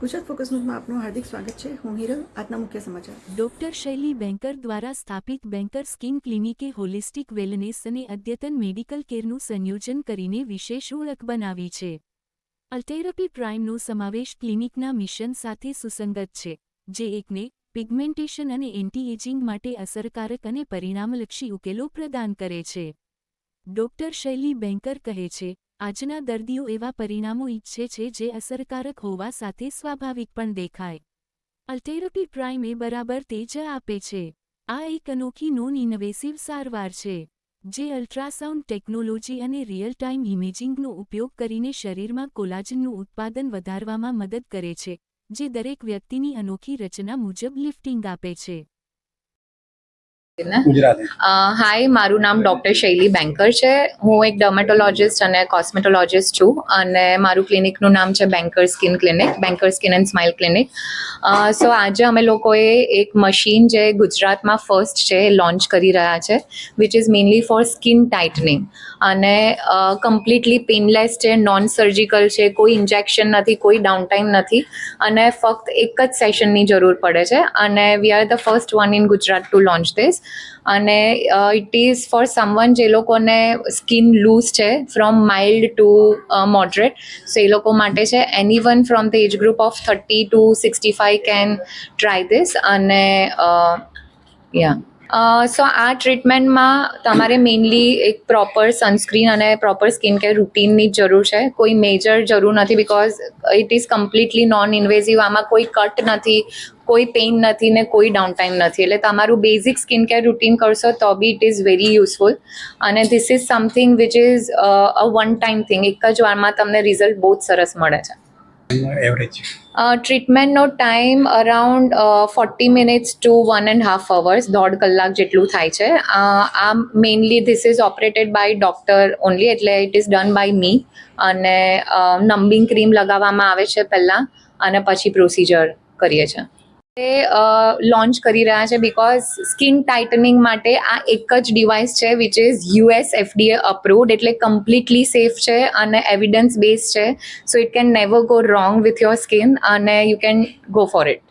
Gujarat focus ન્યૂઝમાં આપનું હાર્દિક સ્વાગત છે. હું હિરલ. આજના મુખ્ય સમાચાર. ડોક્ટર શૈલી બેંકર દ્વારા સ્થાપિત બેંકર સ્કિન ક્લિનિકે હોલિસ્ટિક વેલનેસ અને અદ્યતન મેડિકલ કેરનું સંયોજન કરીને વિશેષ ઓળખ બનાવી છે. અલ્ટેરપી પ્રાઇમનો સમાવેશ ક્લિનિકના મિશન સાથે સુસંગત છે, જે એકને પિગમેન્ટેશન અને એન્ટી એજિંગ માટે અસરકારક અને પરિણામલક્ષી ઉકેલો પ્રદાન કરે છે. ડોક્ટર શૈલી બેંકર કહે છે, આજના દર્દીઓ એવા પરિણામો ઈચ્છે છે જે અસરકારક હોવા સાથે સ્વાભાવિક પણ દેખાય. અલ્ટેરપી પ્રાઇમ એ બરાબર તે જ આપે છે. આ એક અનોખી નોન ઇન્વેસિવ સારવાર છે, જે અલ્ટ્રાસાઉન્ડ ટેકનોલોજી અને રિયલ ટાઈમ ઇમેજિંગનો ઉપયોગ કરીને શરીરમાં કોલાજનનું ઉત્પાદન વધારવામાં મદદ કરે છે, જે દરેક વ્યક્તિની અનોખી રચના મુજબ લિફ્ટિંગ આપે છે. હાય, મારું નામ ડૉક્ટર શૈલી બેંકર છે. હું એક ડર્મેટોલોજિસ્ટ અને કોસ્મેટોલોજિસ્ટ છું અને મારું ક્લિનિકનું નામ છે Banker skin clinic, Banker skin and smile clinic. So આજે અમે લોકોએ એક મશીન જે ગુજરાતમાં ફર્સ્ટ છે એ લોન્ચ કરી રહ્યા છે, which is mainly for skin tightening અને કમ્પ્લીટલી પેનલેસ છે, નોન સર્જિકલ છે, કોઈ ઇન્જેક્શન નથી, કોઈ ડાઉનટાઇમ નથી અને ફક્ત એક જ સેશનની જરૂર પડે છે અને we are the first one in Gujarat to launch this. અને ઇટ ઇઝ ફોર સમવન જે લોકોને સ્કિન લૂઝ છે from mild to moderate, so એ લોકો માટે છે. Anyone from the age group of 30 to 65 can try this. અને સો આ ટ્રીટમેન્ટમાં તમારે મેઇનલી એક પ્રોપર સનસ્ક્રીન અને પ્રોપર સ્કિન કેર રૂટીનની જ જરૂર છે. કોઈ મેજર જરૂર નથી because it is completely non invasive. આમાં કોઈ કટ નથી, કોઈ પેઇન નથી ને કોઈ ડાઉનટાઇમ નથી. એટલે તમારું બેઝિક સ્કિન કેર રૂટીન કરશો તો B it is very useful. અને this is something which is a one time thing. એક જ વારમાં તમને રિઝલ્ટ બહુ જ સરસ મળે છે. ટ્રીટમેન્ટનો time around 40 minutes to 1.5 hours, 1.5 કલાક જેટલું થાય છે. આ mainly this is operated by doctor only, એટલે it is done by me. અને નમ્બિંગ ક્રીમ લગાવવામાં આવે છે પહેલાં અને પછી પ્રોસિજર કરીએ છીએ. એ લોન્ચ કરી રહ્યા છે બિકોઝ સ્કિન ટાઇટનિંગ માટે આ એક જ ડિવાઇસ છે which is US FDA approved, એટલે કમ્પ્લીટલી સેફ છે અને એવિડન્સ બેઝ છે. So it can never go wrong with your skin અને you can go for it.